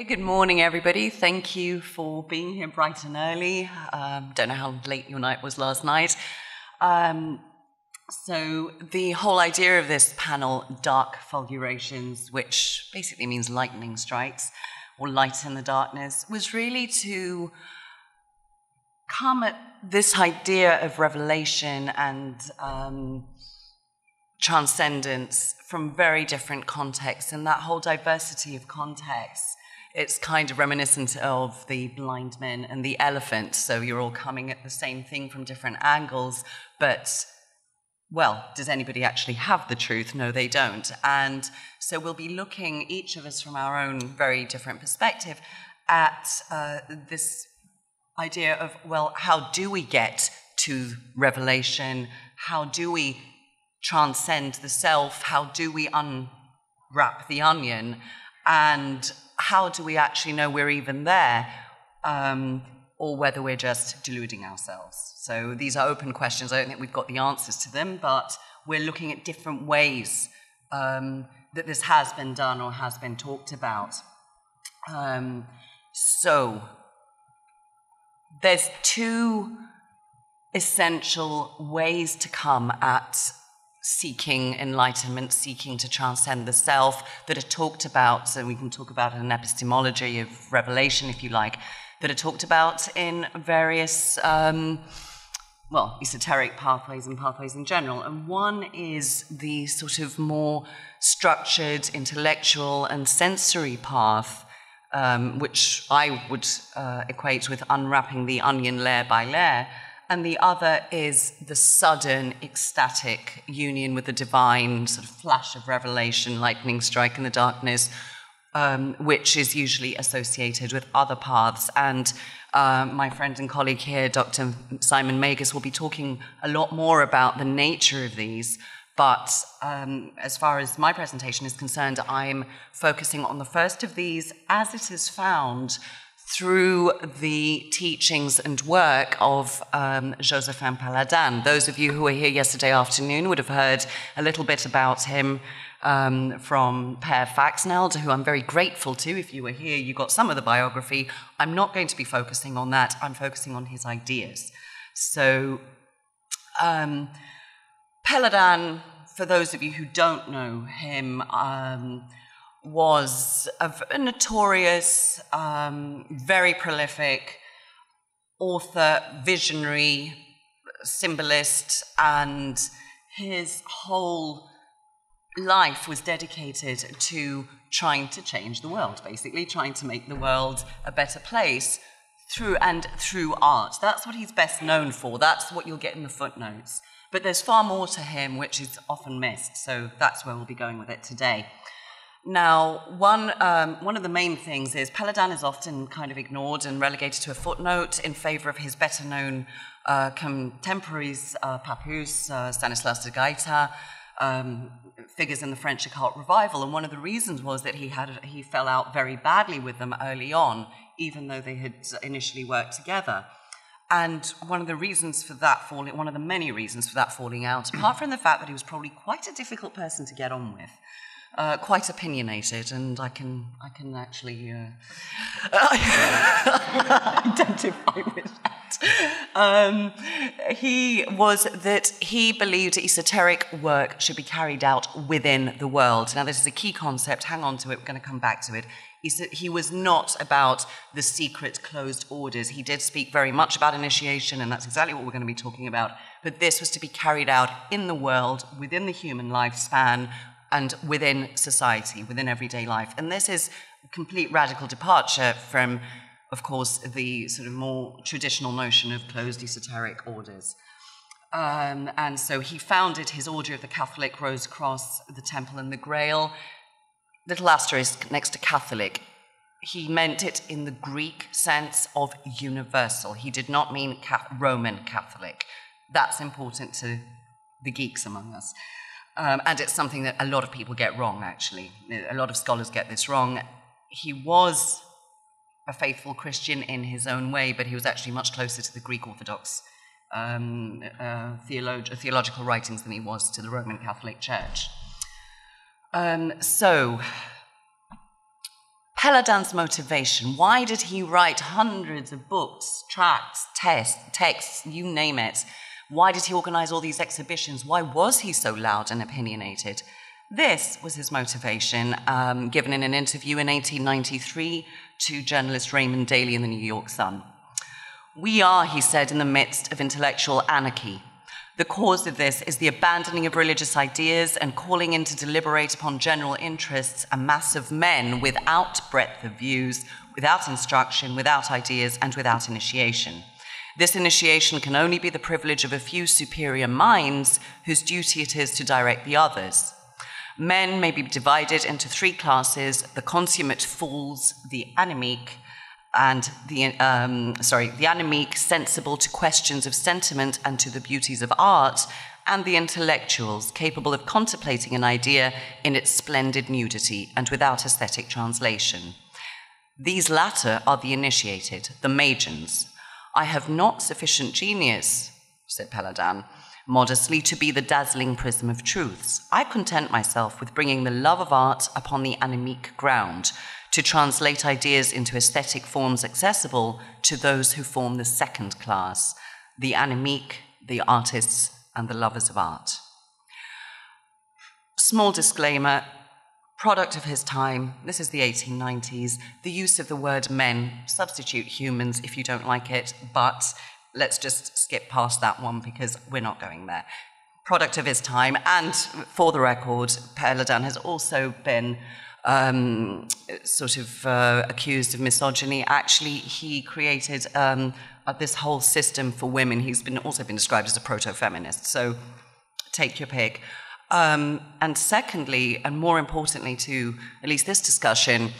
Okay, good morning, everybody. Thank you for being here bright and early. Don't know how late your night was last night. So the whole idea of this panel, Dark Fulgurations, which basically means lightning strikes, or light in the darkness, was really to come at this idea of revelation and transcendence from very different contexts, and that whole diversity of contexts. It's kind of reminiscent of the blind men and the elephant, so you're all coming at the same thing from different angles, but, well, does anybody actually have the truth? No, they don't. And so we'll be looking, each of us from our own very different perspective, at this idea of, well, how do we get to revelation? How do we transcend the self? How do we unwrap the onion? And how do we actually know we're even there? Or whether we're just deluding ourselves. So these are open questions. I don't think we've got the answers to them, but we're looking at different ways that this has been done or has been talked about. So there's two essential ways to come at seeking enlightenment, seeking to transcend the self, that are talked about, so we can talk about an epistemology of revelation, if you like, that are talked about in various, esoteric pathways and pathways in general. And one is the sort of more structured, intellectual and sensory path, which I would equate with unwrapping the onion layer by layer. And the other is the sudden, ecstatic union with the divine, sort of flash of revelation, lightning strike in the darkness, which is usually associated with other paths. And my friend and colleague here, Dr. Simon Magus, will be talking a lot more about the nature of these. But as far as my presentation is concerned, I'm focusing on the first of these as it is found through the teachings and work of Joséphin Péladan. Those of you who were here yesterday afternoon would have heard a little bit about him from Per Faxneld, who I'm very grateful to. If you were here, you got some of the biography. I'm not going to be focusing on that. I'm focusing on his ideas. So Péladan, for those of you who don't know him, was a notorious, very prolific author, visionary, symbolist, and his whole life was dedicated to trying to change the world, basically, trying to make the world a better place through art. That's what he's best known for. That's what you'll get in the footnotes. But there's far more to him, which is often missed, so that's where we'll be going with it today. Now, one of the main things is Péladan is often kind of ignored and relegated to a footnote in favor of his better-known contemporaries, Papus, Stanislas de Gaita, figures in the French occult revival. And one of the reasons was that he fell out very badly with them early on, even though they had initially worked together. And one of the reasons for that one of the many reasons for that falling out, apart from the fact that he was probably quite a difficult person to get on with, quite opinionated, and I can actually identify with that. He believed esoteric work should be carried out within the world. Now, this is a key concept. Hang on to it. We're going to come back to it. He was not about the secret closed orders. He did speak very much about initiation, and that's exactly what we're going to be talking about. But this was to be carried out in the world, within the human lifespan, and within society, within everyday life. And this is a complete radical departure from, of course, the sort of more traditional notion of closed esoteric orders. And so he founded his Order of the Catholic Rose Cross, the Temple and the Grail. Little asterisk next to Catholic. He meant it in the Greek sense of universal. He did not mean Roman Catholic. That's important to the geeks among us. And it's something that a lot of people get wrong, actually. A lot of scholars get this wrong. He was a faithful Christian in his own way, but he was actually much closer to the Greek Orthodox theological writings than he was to the Roman Catholic Church. So Péladan's motivation. Why did he write hundreds of books, tracts, texts, you name it? Why did he organize all these exhibitions? Why was he so loud and opinionated? This was his motivation, given in an interview in 1893 to journalist Raymond Daly in the New York Sun. "We are," he said, "in the midst of intellectual anarchy. The cause of this is the abandoning of religious ideas and calling in to deliberate upon general interests a mass of men without breadth of views, without instruction, without ideas, and without initiation. This initiation can only be the privilege of a few superior minds whose duty it is to direct the others. Men may be divided into three classes: the consummate fools, the anemic, and the anemic, sensible to questions of sentiment and to the beauties of art, and the intellectuals, capable of contemplating an idea in its splendid nudity and without aesthetic translation. These latter are the initiated, the magians. I have not sufficient genius," said Péladan, modestly, "to be the dazzling prism of truths. I content myself with bringing the love of art upon the anemic ground, to translate ideas into aesthetic forms accessible to those who form the second class, the anemic, the artists, and the lovers of art." Small disclaimer, product of his time, this is the 1890s, the use of the word men, substitute humans if you don't like it, but let's just skip past that one because we're not going there. Product of his time, and for the record, Péladan has also been accused of misogyny. Actually, he created this whole system for women. He's also been described as a proto-feminist, so take your pick. And secondly, and more importantly to at least this discussion,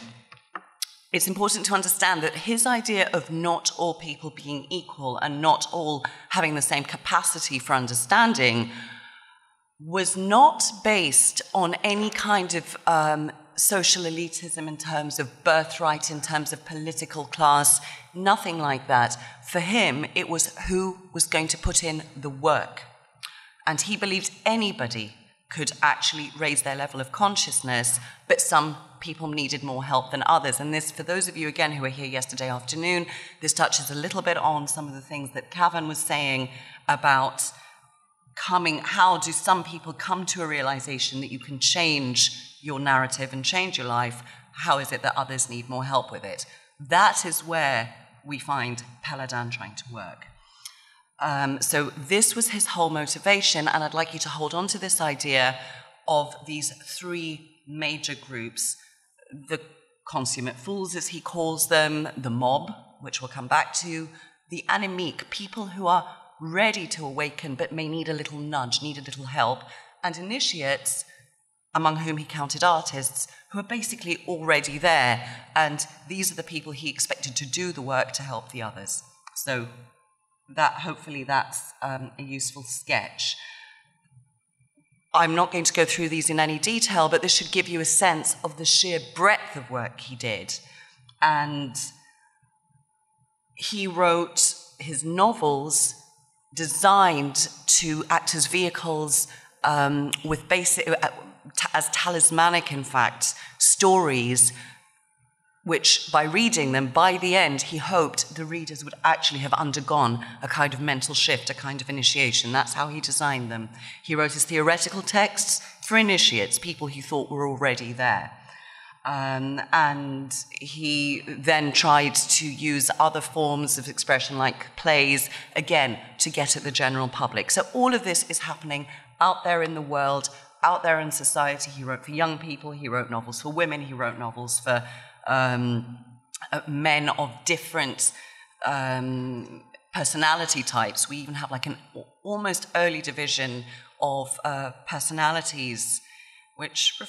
it's important to understand that his idea of not all people being equal and not all having the same capacity for understanding was not based on any kind of social elitism in terms of birthright, in terms of political class, nothing like that. For him, it was who was going to put in the work. And he believed anybody could actually raise their level of consciousness, but some people needed more help than others. And this, for those of you, again, who were here yesterday afternoon, this touches a little bit on some of the things that Cavan was saying about how do some people come to a realization that you can change your narrative and change your life? How is it that others need more help with it? That is where we find Péladan trying to work. So this was his whole motivation, and I'd like you to hold on to this idea of these three major groups: the consummate fools, as he calls them, the mob, which we'll come back to, the anemic, people who are ready to awaken but may need a little nudge, need a little help, and initiates, among whom he counted artists, who are basically already there, and these are the people he expected to do the work to help the others. So hopefully that's a useful sketch. I'm not going to go through these in any detail, but this should give you a sense of the sheer breadth of work he did. And he wrote his novels designed to act as vehicles with as talismanic, in fact, stories, which by reading them, by the end, he hoped the readers would actually have undergone a kind of mental shift, a kind of initiation. That's how he designed them. He wrote his theoretical texts for initiates, people he thought were already there. And he then tried to use other forms of expression like plays, again, to get at the general public. So all of this is happening out there in the world, out there in society. He wrote for young people, he wrote novels for women, he wrote novels for men of different personality types. We even have like an almost early division of personalities, which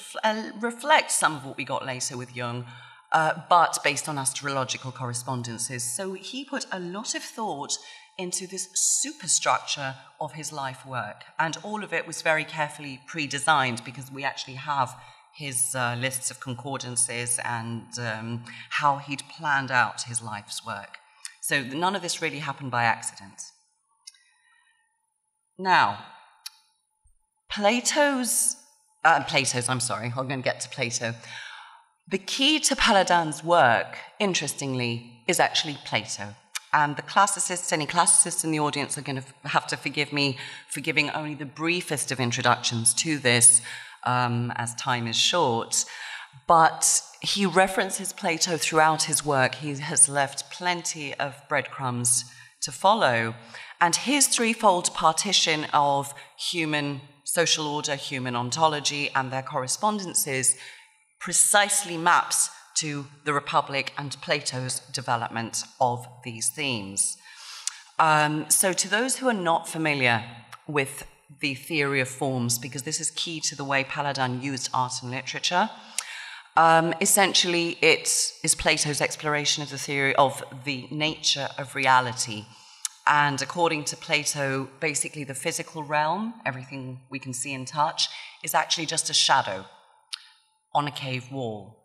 reflects some of what we got later with Jung, but based on astrological correspondences. So he put a lot of thought into this superstructure of his life work, and all of it was very carefully pre-designed because we actually have his lists of concordances and how he'd planned out his life's work. So none of this really happened by accident. Now, I'm going to get to Plato. The key to Péladan's work, interestingly, is actually Plato. And the classicists, any classicists in the audience are going to have to forgive me for giving only the briefest of introductions to this, as time is short. But he references Plato throughout his work. He has left plenty of breadcrumbs to follow. And his threefold partition of human social order, human ontology, and their correspondences precisely maps to the Republic and Plato's development of these themes. So to those who are not familiar with the theory of forms, because this is key to the way Péladan used art and literature, essentially it is Plato's exploration of the theory of the nature of reality. And according to Plato, basically the physical realm, everything we can see and touch, is actually just a shadow on a cave wall.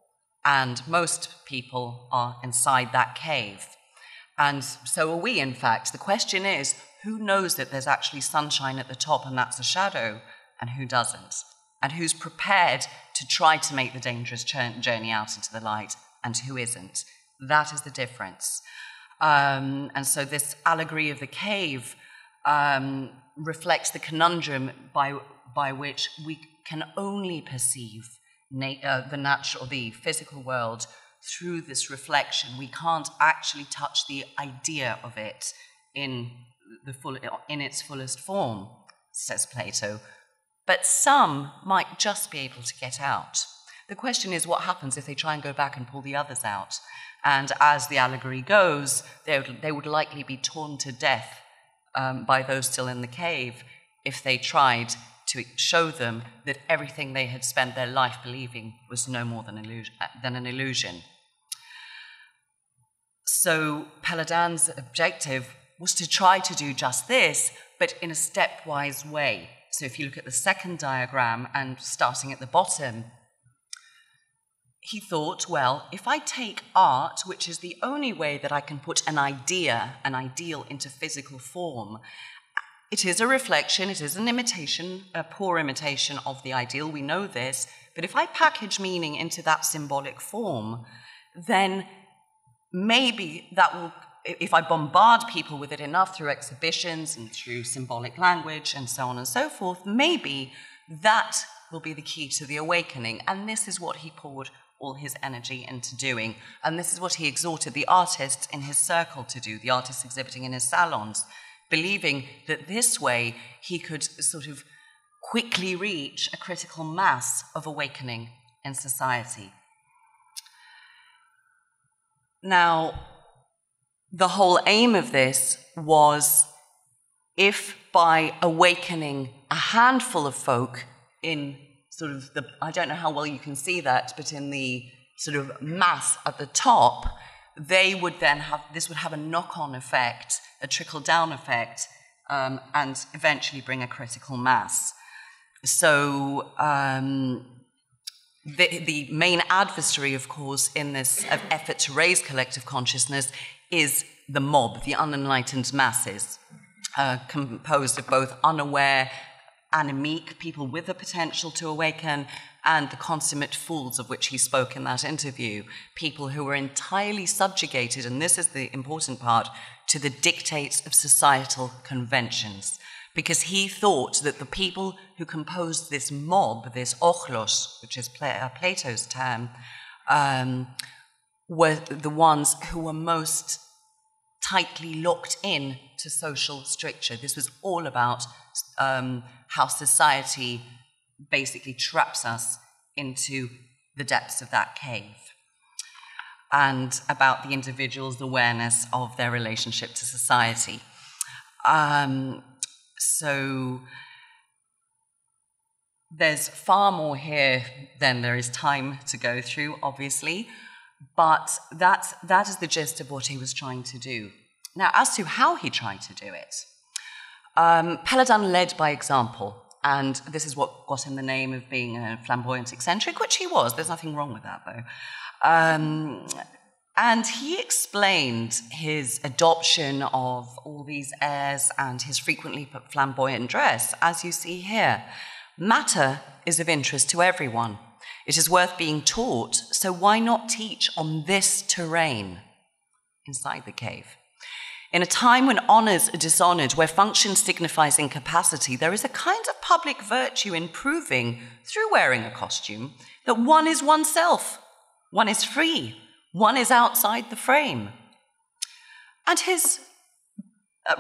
And most people are inside that cave. And so are we, in fact. The question is, who knows that there's actually sunshine at the top and that's a shadow, and who doesn't? And who's prepared to try to make the dangerous journey out into the light, and who isn't? That is the difference. And so this allegory of the cave reflects the conundrum by which we can only perceive the physical world through this reflection. We can't actually touch the idea of it in its fullest form, says Plato. But some might just be able to get out. The question is, what happens if they try and go back and pull the others out? And as the allegory goes, they would likely be torn to death by those still in the cave if they tried to show them that everything they had spent their life believing was no more than an illusion. So Péladan's objective was to try to do just this, but in a stepwise way. So if you look at the second diagram and starting at the bottom, he thought, well, if I take art, which is the only way that I can put an ideal into physical form, it is a reflection, it is an imitation, a poor imitation of the ideal, we know this, but if I package meaning into that symbolic form, then maybe that will, if I bombard people with it enough through exhibitions and through symbolic language and so on and so forth, maybe that will be the key to the awakening. And this is what he poured all his energy into doing. And this is what he exhorted the artists in his circle to do, the artists exhibiting in his salons, believing that this way he could sort of quickly reach a critical mass of awakening in society. Now, the whole aim of this was, if by awakening a handful of folk in sort of the, I don't know how well you can see that, but in the sort of mass at the top, they would then have, this would have a knock-on effect, a trickle-down effect, and eventually bring a critical mass. So the main adversary, of course, in this effort to raise collective consciousness is the mob, the unenlightened masses, composed of both unaware, anemic people with the potential to awaken, and the consummate fools of which he spoke in that interview, people who were entirely subjugated, and this is the important part, to the dictates of societal conventions. Because he thought that the people who composed this mob, this ochlos, which is Plato's term, were the ones who were most tightly locked in to social stricture. This was all about how society basically traps us into the depths of that cave, and about the individual's awareness of their relationship to society. So there's far more here than there is time to go through, obviously, but that is the gist of what he was trying to do. Now, as to how he tried to do it, Péladan led by example, and this is what got him the name of being a flamboyant eccentric, which he was. There's nothing wrong with that, though. And he explained his adoption of all these airs and his frequently flamboyant dress, as you see here. Matter is of interest to everyone. It is worth being taught, so why not teach on this terrain inside the cave? In a time when honors are dishonored, where function signifies incapacity, there is a kind of public virtue in proving, through wearing a costume, that one is oneself, one is free, one is outside the frame. And his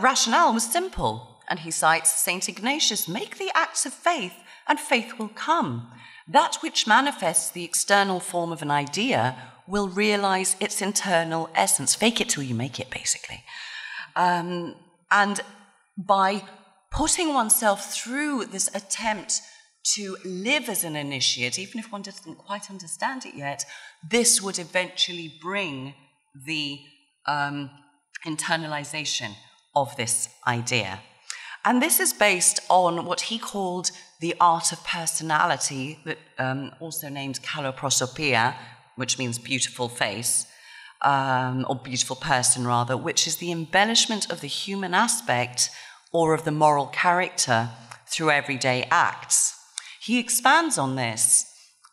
rationale was simple, and he cites St. Ignatius, make the acts of faith, and faith will come. That which manifests the external form of an idea will realize its internal essence. Fake it till you make it, basically. And by putting oneself through this attempt to live as an initiate, even if one doesn't quite understand it yet, this would eventually bring the internalization of this idea. And this is based on what he called the art of personality, that also named kaloprosopoia, which means beautiful face, or beautiful person rather, which is the embellishment of the human aspect or of the moral character through everyday acts. He expands on this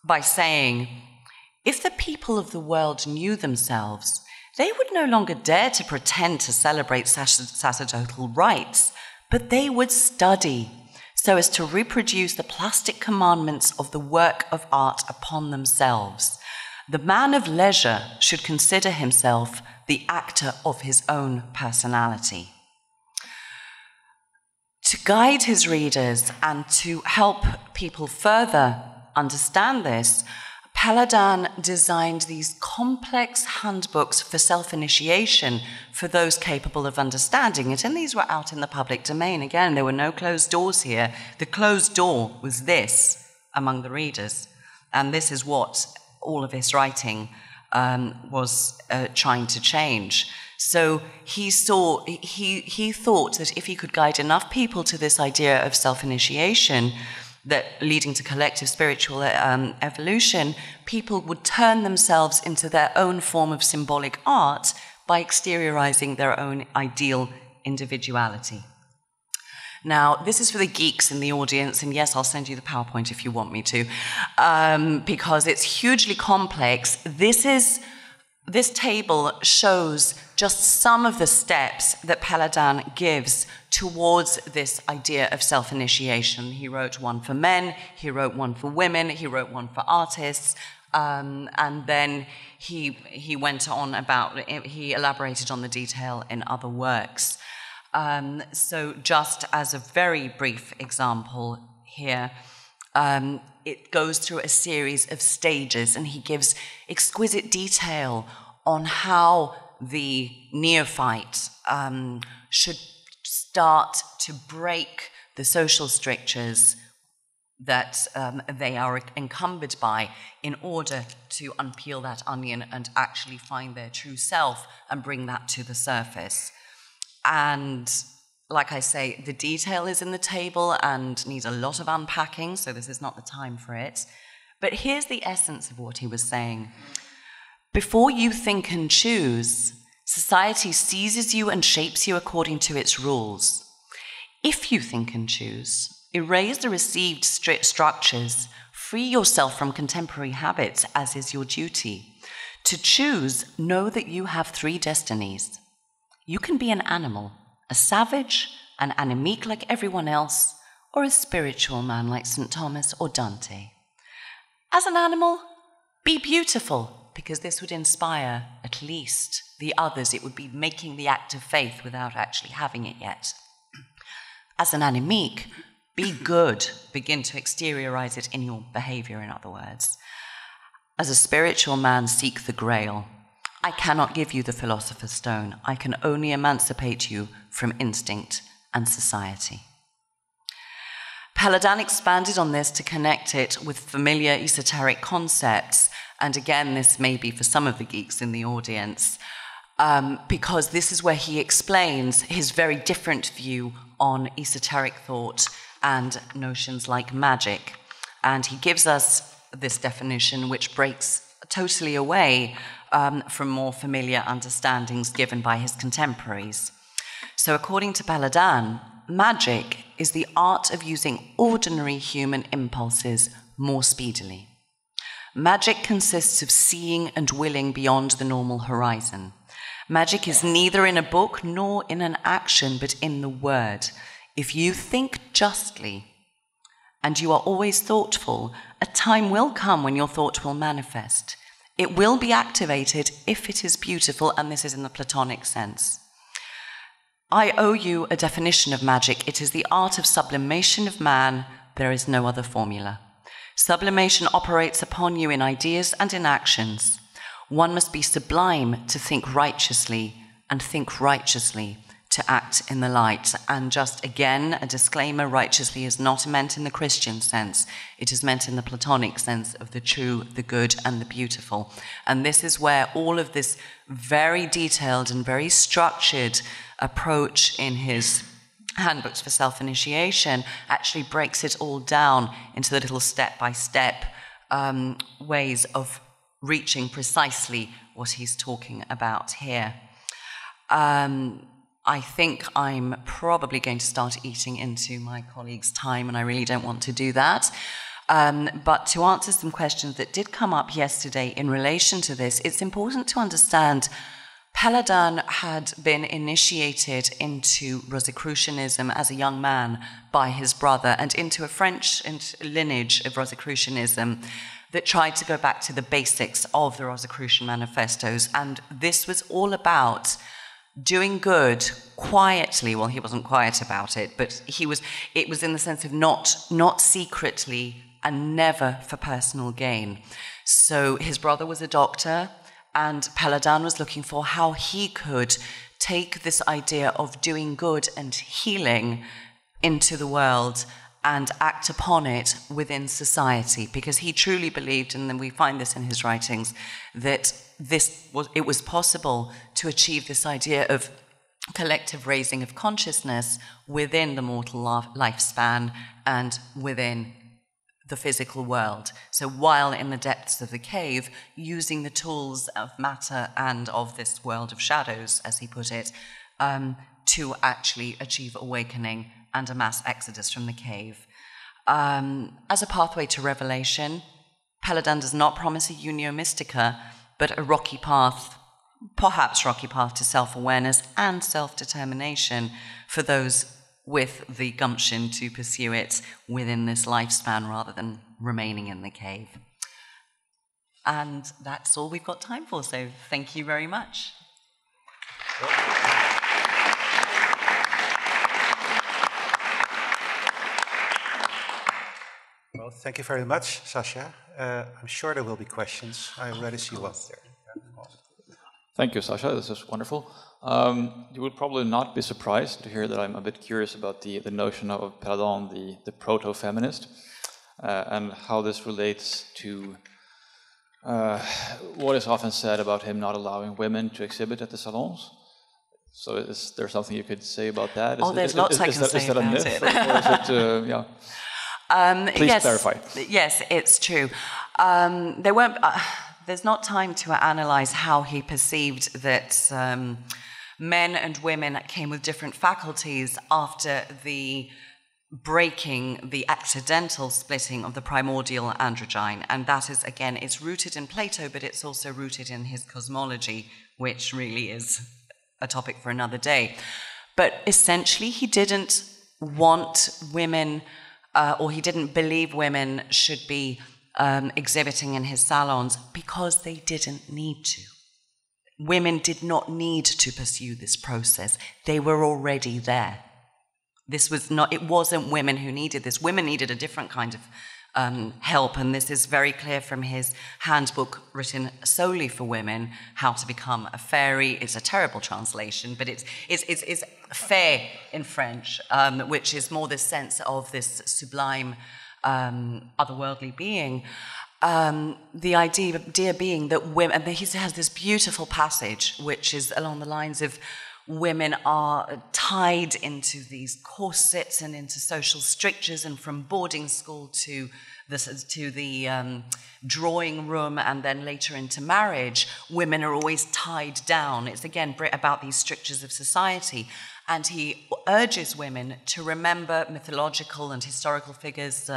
by saying, if the people of the world knew themselves, they would no longer dare to pretend to celebrate sacerdotal rites, but they would study so as to reproduce the plastic commandments of the work of art upon themselves. The man of leisure should consider himself the actor of his own personality. To guide his readers and to help people further understand this, Péladan designed these complex handbooks for self-initiation for those capable of understanding it, and these were out in the public domain. Again, there were no closed doors here. The closed door was this among the readers, and this is what all of his writing was trying to change. So he thought that if he could guide enough people to this idea of self-initiation, that leading to collective spiritual evolution, people would turn themselves into their own form of symbolic art by exteriorizing their own ideal individuality. Now, this is for the geeks in the audience, and yes, I'll send you the PowerPoint if you want me to, because it's hugely complex. This table shows just some of the steps that Péladan gives towards this idea of self-initiation. He wrote one for men, he wrote one for women, he wrote one for artists, and then he went on about, he elaborated on the detail in other works. So just as a very brief example here, it goes through a series of stages, and he gives exquisite detail on how the neophyte should start to break the social strictures that they are encumbered by in order to unpeel that onion and actually find their true self and bring that to the surface. And like I say, the detail is in the table and needs a lot of unpacking, so this is not the time for it. But here's the essence of what he was saying. Before you think and choose, society seizes you and shapes you according to its rules. If you think and choose, erase the received structures, free yourself from contemporary habits, as is your duty. To choose, know that you have 3 destinies. You can be an animal, a savage, an anemique like everyone else, or a spiritual man like St. Thomas or Dante. As an animal, be beautiful, because this would inspire at least the others. It would be making the act of faith without actually having it yet. As an anemique, be good. Begin to exteriorize it in your behavior, in other words. As a spiritual man, seek the grail. I cannot give you the philosopher's stone. I can only emancipate you from instinct and society. Péladan expanded on this to connect it with familiar esoteric concepts. And again, this may be for some of the geeks in the audience, because this is where he explains his very different view on esoteric thought and notions like magic. And he gives us this definition, which breaks totally away from more familiar understandings given by his contemporaries. So according to Péladan, magic is the art of using ordinary human impulses more speedily. Magic consists of seeing and willing beyond the normal horizon. Magic is neither in a book nor in an action, but in the word. If you think justly, and you are always thoughtful, a time will come when your thought will manifest. It will be activated if it is beautiful, and this is in the Platonic sense. I owe you a definition of magic. It is the art of sublimation of man. There is no other formula. Sublimation operates upon you in ideas and in actions. One must be sublime to think righteously, and think righteously to act in the light. And just again, a disclaimer, righteously is not meant in the Christian sense. It is meant in the Platonic sense of the true, the good, and the beautiful. And this is where all of this very detailed and very structured approach in his handbooks for self-initiation actually breaks it all down into the little step-by-step ways of reaching precisely what he's talking about here. I think I'm probably going to start eating into my colleagues' time, and I really don't want to do that. But to answer some questions that did come up yesterday in relation to this, it's important to understand Péladan had been initiated into Rosicrucianism as a young man by his brother, and into a French lineage of Rosicrucianism that tried to go back to the basics of the Rosicrucian manifestos. And this was all about doing good quietly. Well, he wasn't quiet about it, but it was in the sense of not secretly and never for personal gain. So his brother was a doctor, and Péladan was looking for how he could take this idea of doing good and healing into the world and act upon it within society, because he truly believed, and then we find this in his writings, that it was possible to achieve this idea of collective raising of consciousness within the mortal lifespan and within the physical world. So while in the depths of the cave, using the tools of matter and of this world of shadows, as he put it, to actually achieve awakening and a mass exodus from the cave. As a pathway to revelation, Péladan does not promise a unio mystica, but a rocky path, perhaps rocky path to self-awareness and self-determination for those with the gumption to pursue it within this lifespan rather than remaining in the cave. And that's all we've got time for, so thank you very much. Well, thank you very much, Sasha. I'm sure there will be questions. I already see one there. Thank you, Sasha. This is wonderful. You would probably not be surprised to hear that I'm a bit curious about the notion of Péladan, the proto-feminist, and how this relates to what is often said about him not allowing women to exhibit at the salons. So is there something you could say about that? There's lots I can say about it. Is it yeah. Please clarify. Yes, it's true. There's not time to analyze how he perceived that men and women came with different faculties after the breaking, the accidental splitting of the primordial androgyne. And that is, again, it's rooted in Plato, but it's also rooted in his cosmology, which really is a topic for another day. But essentially, he didn't want women, or he didn't believe women should be exhibiting in his salons because they didn't need to. Women did not need to pursue this process. They were already there. It wasn't women who needed this. Women needed a different kind of help, and this is very clear from his handbook written solely for women, How to Become a Fairy. It's a terrible translation, but it's fée in French, which is more this sense of this sublime otherworldly being. The idea being that women, and he has this beautiful passage which is along the lines of women are tied into these corsets and into social strictures, and from boarding school to the drawing room and then later into marriage, women are always tied down. It's again about these strictures of society. And he urges women to remember mythological and historical figures,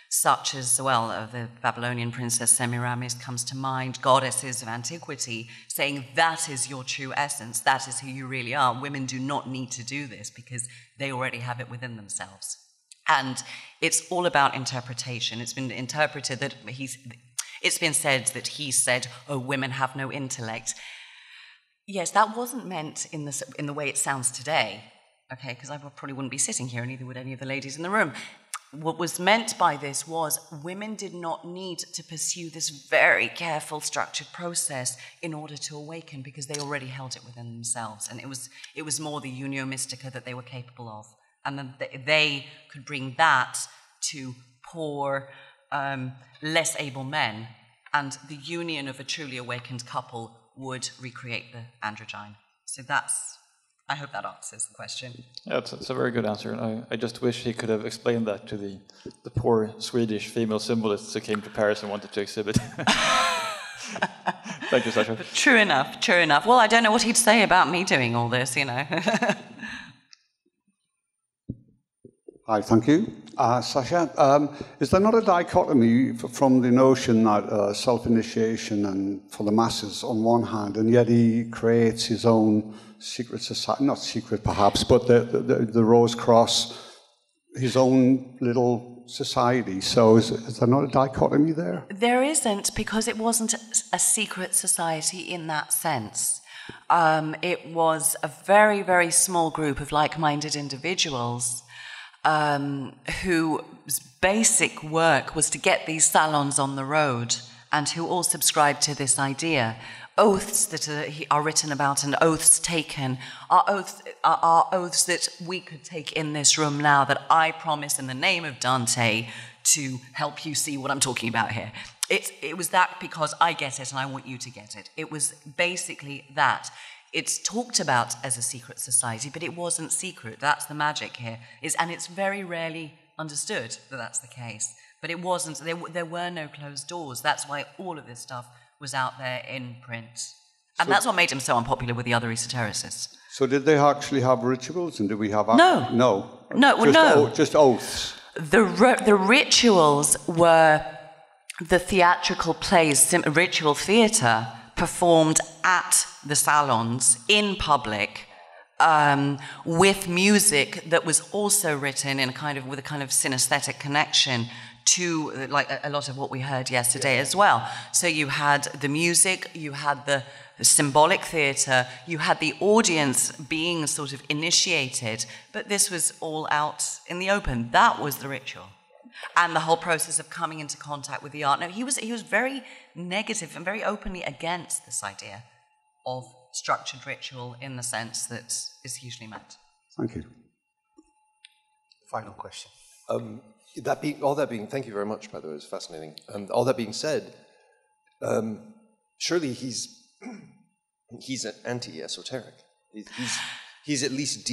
such as, well, the Babylonian princess Semiramis comes to mind, goddesses of antiquity, saying that is your true essence, that is who you really are. Women do not need to do this because they already have it within themselves. And it's all about interpretation. It's been interpreted that it's been said that he said, oh, women have no intellect. Yes, that wasn't meant in the way it sounds today, okay, because I probably wouldn't be sitting here, and neither would any of the ladies in the room. What was meant by this was women did not need to pursue this very careful, structured process in order to awaken, because they already held it within themselves, and it was more the unio mystica that they were capable of, and then they could bring that to poor, less able men, and the union of a truly awakened couple would recreate the androgyne. So I hope that answers the question. Yeah, it's a very good answer. And I just wish he could have explained that to the poor Swedish female symbolists who came to Paris and wanted to exhibit. Thank you, Sasha. True enough, true enough. Well, I don't know what he'd say about me doing all this, you know. Hi, thank you. Sasha, is there not a dichotomy from the notion that self-initiation and for the masses on one hand, and yet he creates his own secret society, not secret perhaps, but the Rose Cross, his own little society. So is there not a dichotomy there? There isn't, because it wasn't a secret society in that sense. It was a very, very small group of like-minded individuals whose basic work was to get these salons on the road, and who all subscribed to this idea. Oaths that are written about and oaths taken are oaths that we could take in this room now, that I promise in the name of Dante to help you see what I'm talking about here. It was that because I get it and I want you to get it. It was basically that. It's talked about as a secret society, but it wasn't secret. That's the magic here. And it's very rarely understood that that's the case. But it wasn't. There were no closed doors. That's why all of this stuff was out there in print. And that's what made him so unpopular with the other esotericists. So did they actually have rituals, and did we have... No. No. Just oaths. The rituals were the theatrical plays, ritual theatre, performed at the salons in public, with music that was also written in with a kind of synesthetic connection to, like, a lot of what we heard yesterday as well. So you had the music, you had the symbolic theatre, you had the audience being sort of initiated, but this was all out in the open. That was the ritual. And the whole process of coming into contact with the art. Now, he was very negative and very openly against this idea of structured ritual in the sense that is usually meant. Thank you. Final question. Thank you very much, by the way, it was fascinating. All that being said, surely he's an anti-esoteric. He's at least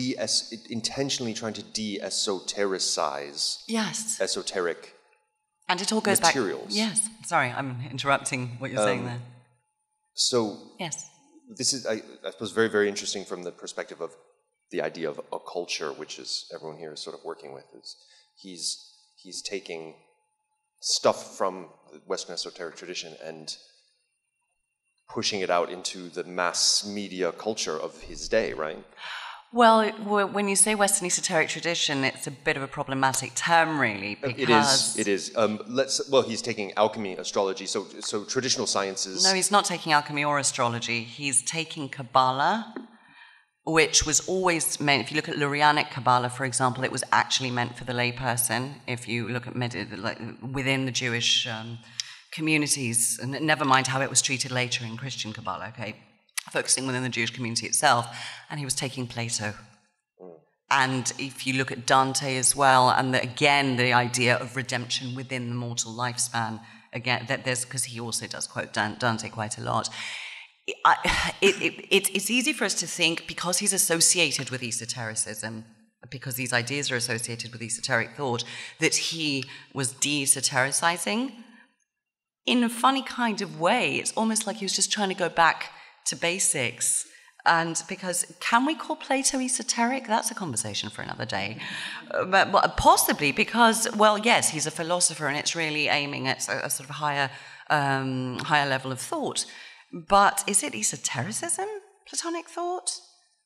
intentionally trying to de-esotericize esoteric and it all goes materials. Back. Yes. Sorry, I'm interrupting what you're saying there. So yes, this is, I suppose, very, very interesting from the perspective of the idea of a culture, which is everyone here is sort of working with. Is he's taking stuff from the Western esoteric tradition and pushing it out into the mass media culture of his day, right? Well, when you say Western esoteric tradition, it's a bit of a problematic term, really, because... It is. He's taking alchemy, astrology, so traditional sciences... No, he's not taking alchemy or astrology. He's taking Kabbalah, which was always meant... If you look at Lurianic Kabbalah, for example, it was actually meant for the layperson. If you look at within the Jewish communities, and never mind how it was treated later in Christian Kabbalah, okay? Focusing within the Jewish community itself, and he was taking Plato. And if you look at Dante as well, and again, the idea of redemption within the mortal lifespan, again, because he also does quote Dante quite a lot. It's easy for us to think, because he's associated with esotericism, because these ideas are associated with esoteric thought, that he was de-esotericizing. In a funny kind of way, it's almost like he was just trying to go back to basics And because, can we call Plato esoteric? That's a conversation for another day. But possibly because, well, yes, he's a philosopher and it's really aiming at a sort of higher level of thought. But is it esotericism, Platonic thought?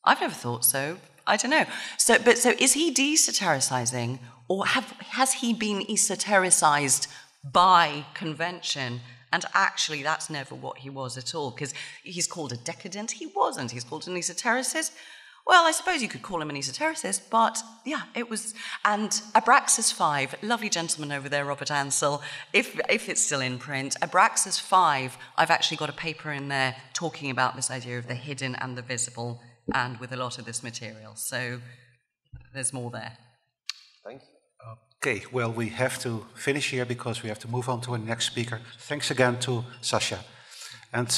I've never thought so. I don't know. So is he de-esotericizing, or has he been esotericized by convention? And actually, that's never what he was at all, because he's called a decadent. He wasn't. He's called an esotericist. Well, I suppose you could call him an esotericist, but yeah, it was. And Abraxas 5, lovely gentleman over there, Robert Ansell, if it's still in print, Abraxas 5, I've actually got a paper in there talking about this idea of the hidden and the visible, and with a lot of this material. So there's more there. Thank you. Okay, well, we have to finish here because we have to move on to our next speaker. Thanks again to Sasha. And